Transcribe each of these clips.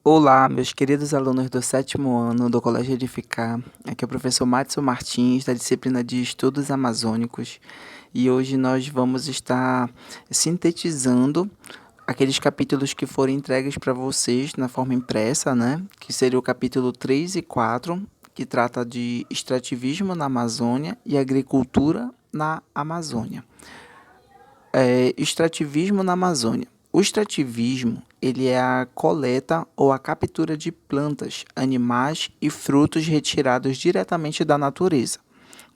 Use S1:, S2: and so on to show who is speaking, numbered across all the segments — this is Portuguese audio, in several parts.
S1: Olá, meus queridos alunos do sétimo ano do Colégio Edificar. Aqui é o professor Madison Martins, da disciplina de Estudos Amazônicos, e hoje nós vamos estar sintetizando aqueles capítulos que foram entregues para vocês na forma impressa, né? Que seria o capítulo 3 e 4, que trata de extrativismo na Amazônia e agricultura na Amazônia. Extrativismo na Amazônia. O extrativismo, ele é a coleta ou a captura de plantas, animais e frutos retirados diretamente da natureza.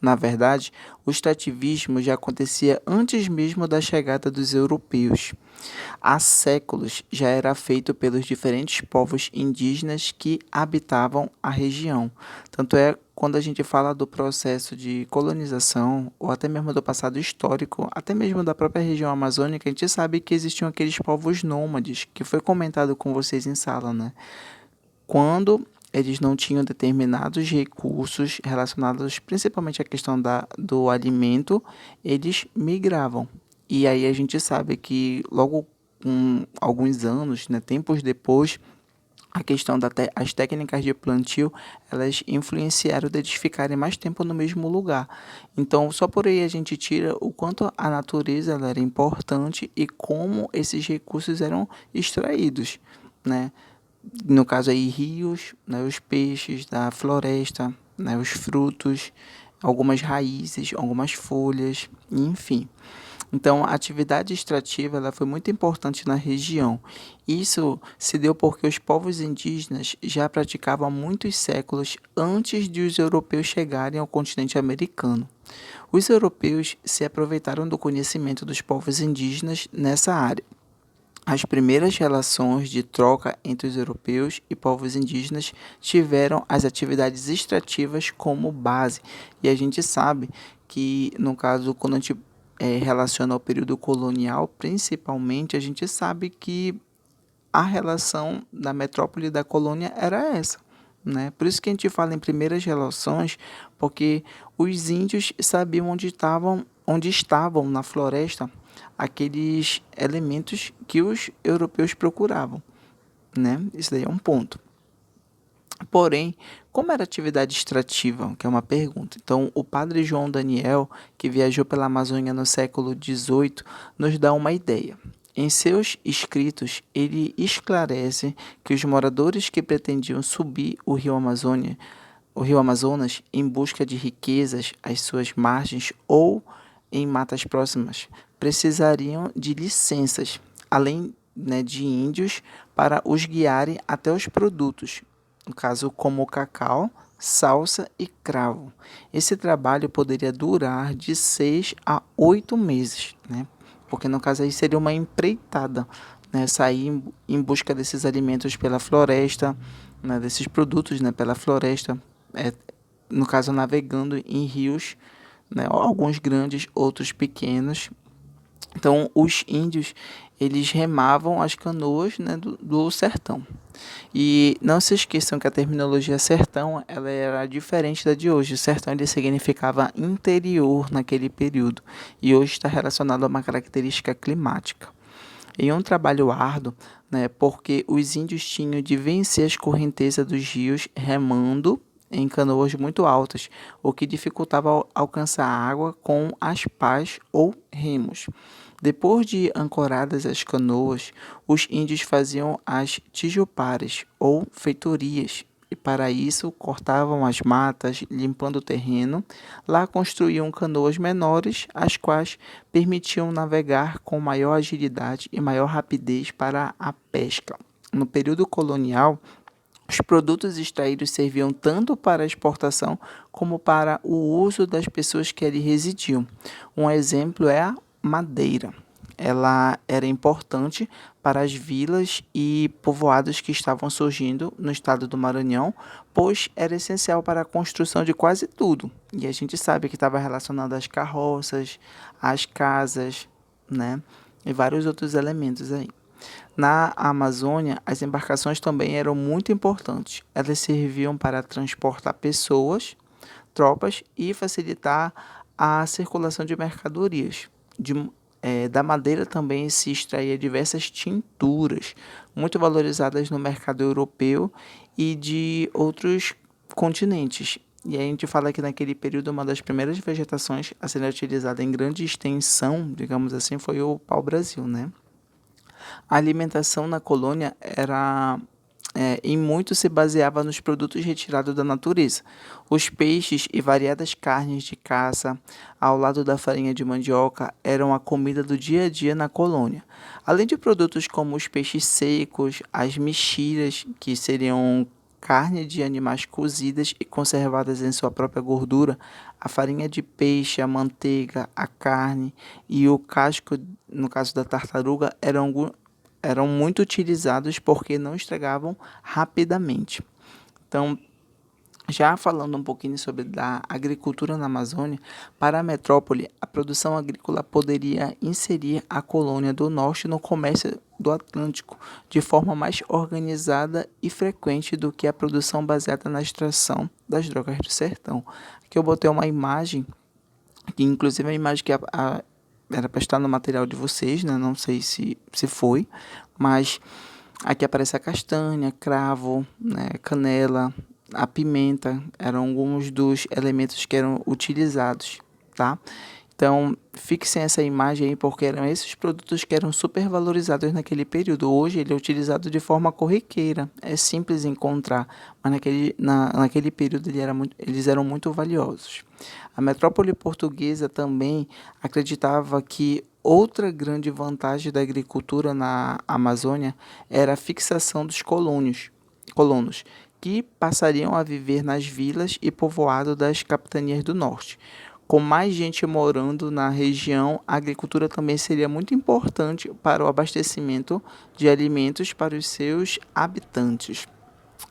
S1: Na verdade, o extrativismo já acontecia antes mesmo da chegada dos europeus. Há séculos já era feito pelos diferentes povos indígenas que habitavam a região. Tanto é quando a gente fala do processo de colonização, ou até mesmo do passado histórico, até mesmo da própria região amazônica, a gente sabe que existiam aqueles povos nômades, que foi comentado com vocês em sala, né? Quando eles não tinham determinados recursos relacionados principalmente à questão do alimento, eles migravam. E aí a gente sabe que logo com alguns anos, né, tempos depois, a questão as técnicas de plantio, elas influenciaram de eles ficarem mais tempo no mesmo lugar. Então, só por aí a gente tira o quanto a natureza ela era importante e como esses recursos eram extraídos, né? No caso aí, rios, né, os peixes da floresta, né, os frutos, algumas raízes, algumas folhas, enfim. Então, a atividade extrativa ela foi muito importante na região. Isso se deu porque os povos indígenas já praticavam há muitos séculos antes de os europeus chegarem ao continente americano. Os europeus se aproveitaram do conhecimento dos povos indígenas nessa área. As primeiras relações de troca entre os europeus e povos indígenas tiveram as atividades extrativas como base. E a gente sabe que, no caso, quando a gente relaciona ao período colonial, principalmente, a gente sabe que a relação da metrópole e da colônia era essa. Né? Por isso que a gente fala em primeiras relações, porque os índios sabiam onde estavam na floresta aqueles elementos que os europeus procuravam, né? Isso daí é um ponto. Porém, como era atividade extrativa, que é uma pergunta. Então, o padre João Daniel, que viajou pela Amazônia no século XVIII, nos dá uma ideia. Em seus escritos, ele esclarece que os moradores que pretendiam subir o rio Amazonas, em busca de riquezas às suas margens ou em matas próximas, precisariam de licenças, além, né, de índios, para os guiarem até os produtos, no caso como o cacau, salsa e cravo. Esse trabalho poderia durar de 6 a 8 meses, né? Porque no caso aí seria uma empreitada, né? Sair em busca desses alimentos pela floresta, né? Desses produtos, né? Pela floresta, é, no caso navegando em rios, né? Alguns grandes, outros pequenos. Então, os índios, eles remavam as canoas, né, do sertão. E não se esqueçam que a terminologia sertão, ela era diferente da de hoje. O sertão ele significava interior naquele período e hoje está relacionado a uma característica climática. Em um trabalho árduo, né, porque os índios tinham de vencer as correntezas dos rios remando em canoas muito altas, o que dificultava alcançar a água com as pás ou remos. Depois de ancoradas as canoas, os índios faziam as tijupares ou feitorias, e para isso cortavam as matas, limpando o terreno. Lá construíam canoas menores, as quais permitiam navegar com maior agilidade e maior rapidez para a pesca. No período colonial, os produtos extraídos serviam tanto para a exportação como para o uso das pessoas que ali residiam. Um exemplo é a madeira. Ela era importante para as vilas e povoados que estavam surgindo no estado do Maranhão, pois era essencial para a construção de quase tudo. E a gente sabe que estava relacionado às carroças, às casas, né? E vários outros elementos aí. Na Amazônia, as embarcações também eram muito importantes. Elas serviam para transportar pessoas, tropas e facilitar a circulação de mercadorias. Da madeira também se extraía diversas tinturas, muito valorizadas no mercado europeu e de outros continentes. E aí a gente fala que naquele período uma das primeiras vegetações a ser utilizada em grande extensão, digamos assim, foi o pau-brasil, né? A alimentação na colônia em muito se baseava nos produtos retirados da natureza. Os peixes e variadas carnes de caça, ao lado da farinha de mandioca, eram a comida do dia a dia na colônia. Além de produtos como os peixes secos, as mexiras, que seriam carne de animais cozidas e conservadas em sua própria gordura, a farinha de peixe, a manteiga, a carne e o casco, no caso da tartaruga, eram muito utilizados porque não estragavam rapidamente. Então, já falando um pouquinho sobre a agricultura na Amazônia, para a metrópole, a produção agrícola poderia inserir a colônia do norte no comércio do Atlântico de forma mais organizada e frequente do que a produção baseada na extração das drogas do sertão. Aqui eu botei uma imagem, que inclusive é a imagem que era para estar no material de vocês, né? Não sei se foi, mas aqui aparece a castanha, cravo, né? Canela, a pimenta, eram alguns dos elementos que eram utilizados, tá? Então, fixem essa imagem aí, porque eram esses produtos que eram super valorizados naquele período. Hoje ele é utilizado de forma corriqueira, é simples encontrar, mas naquele período eles eram muito valiosos. A metrópole portuguesa também acreditava que outra grande vantagem da agricultura na Amazônia era a fixação dos colonos, que passariam a viver nas vilas e povoados das capitanias do norte. Com mais gente morando na região, a agricultura também seria muito importante para o abastecimento de alimentos para os seus habitantes.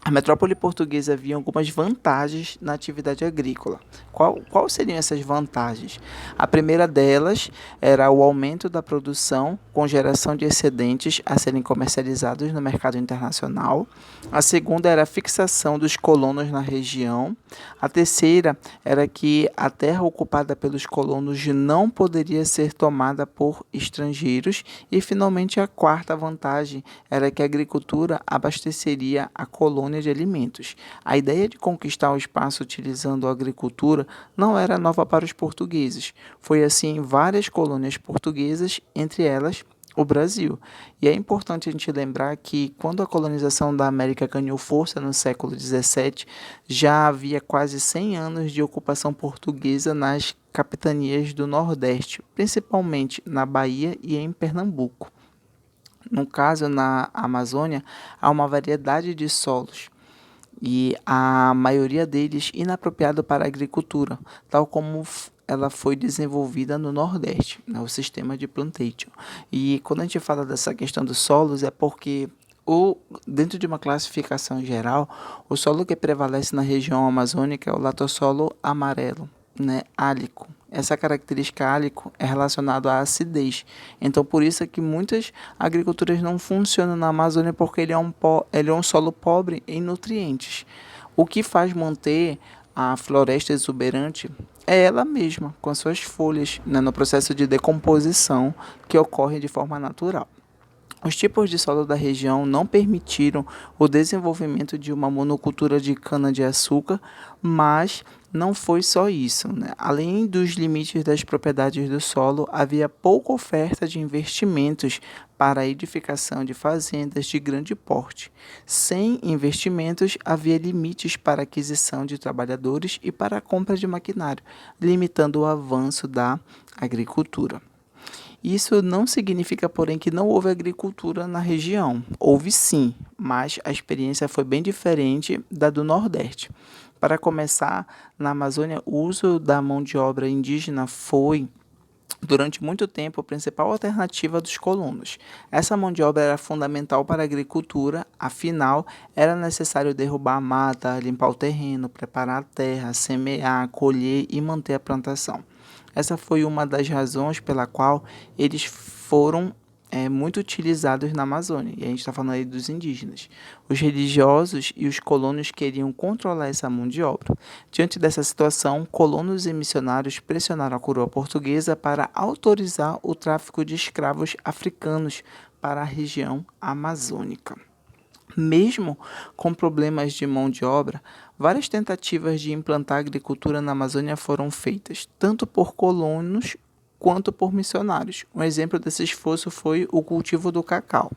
S1: A metrópole portuguesa via algumas vantagens na atividade agrícola. Qual seriam essas vantagens? A primeira delas era o aumento da produção com geração de excedentes a serem comercializados no mercado internacional. A segunda era a fixação dos colonos na região. A terceira era que a terra ocupada pelos colonos não poderia ser tomada por estrangeiros. E, finalmente, a quarta vantagem era que a agricultura abasteceria a colônia de alimentos. A ideia de conquistar o espaço utilizando a agricultura não era nova para os portugueses. Foi assim em várias colônias portuguesas, entre elas o Brasil. E é importante a gente lembrar que quando a colonização da América ganhou força no século XVII, já havia quase 100 anos de ocupação portuguesa nas capitanias do Nordeste, principalmente na Bahia e em Pernambuco. No caso, na Amazônia, há uma variedade de solos e a maioria deles inapropriado para a agricultura, tal como ela foi desenvolvida no Nordeste, né, o sistema de plantation. E quando a gente fala dessa questão dos solos, é porque dentro de uma classificação geral, o solo que prevalece na região amazônica é o latossolo amarelo, né, álico. Essa característica álico é relacionada à acidez. Então, por isso é que muitas agriculturas não funcionam na Amazônia, porque ele é um solo pobre em nutrientes. O que faz manter a floresta exuberante é ela mesma, com as suas folhas, né, no processo de decomposição que ocorre de forma natural. Os tipos de solo da região não permitiram o desenvolvimento de uma monocultura de cana-de-açúcar, mas não foi só isso, né? Além dos limites das propriedades do solo, havia pouca oferta de investimentos para a edificação de fazendas de grande porte. Sem investimentos, havia limites para a aquisição de trabalhadores e para a compra de maquinário, limitando o avanço da agricultura. Isso não significa, porém, que não houve agricultura na região. Houve sim, mas a experiência foi bem diferente da do Nordeste. Para começar, na Amazônia, o uso da mão de obra indígena foi, durante muito tempo, a principal alternativa dos colonos. Essa mão de obra era fundamental para a agricultura, afinal, era necessário derrubar a mata, limpar o terreno, preparar a terra, semear, colher e manter a plantação. Essa foi uma das razões pela qual eles foram muito utilizados na Amazônia, e a gente está falando aí dos indígenas. Os religiosos e os colonos queriam controlar essa mão de obra. Diante dessa situação, colonos e missionários pressionaram a coroa portuguesa para autorizar o tráfico de escravos africanos para a região amazônica. Mesmo com problemas de mão de obra, várias tentativas de implantar a agricultura na Amazônia foram feitas, tanto por colonos quanto por missionários. Um exemplo desse esforço foi o cultivo do cacau.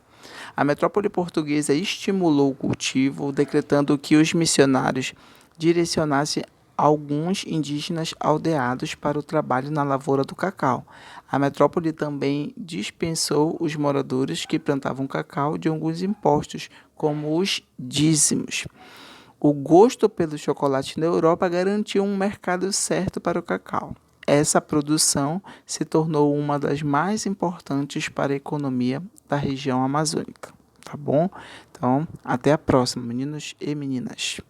S1: A metrópole portuguesa estimulou o cultivo, decretando que os missionários direcionassem alguns indígenas aldeados para o trabalho na lavoura do cacau. A metrópole também dispensou os moradores que plantavam cacau de alguns impostos, como os dízimos. O gosto pelo chocolate na Europa garantiu um mercado certo para o cacau. Essa produção se tornou uma das mais importantes para a economia da região amazônica. Tá bom? Então, até a próxima, meninos e meninas.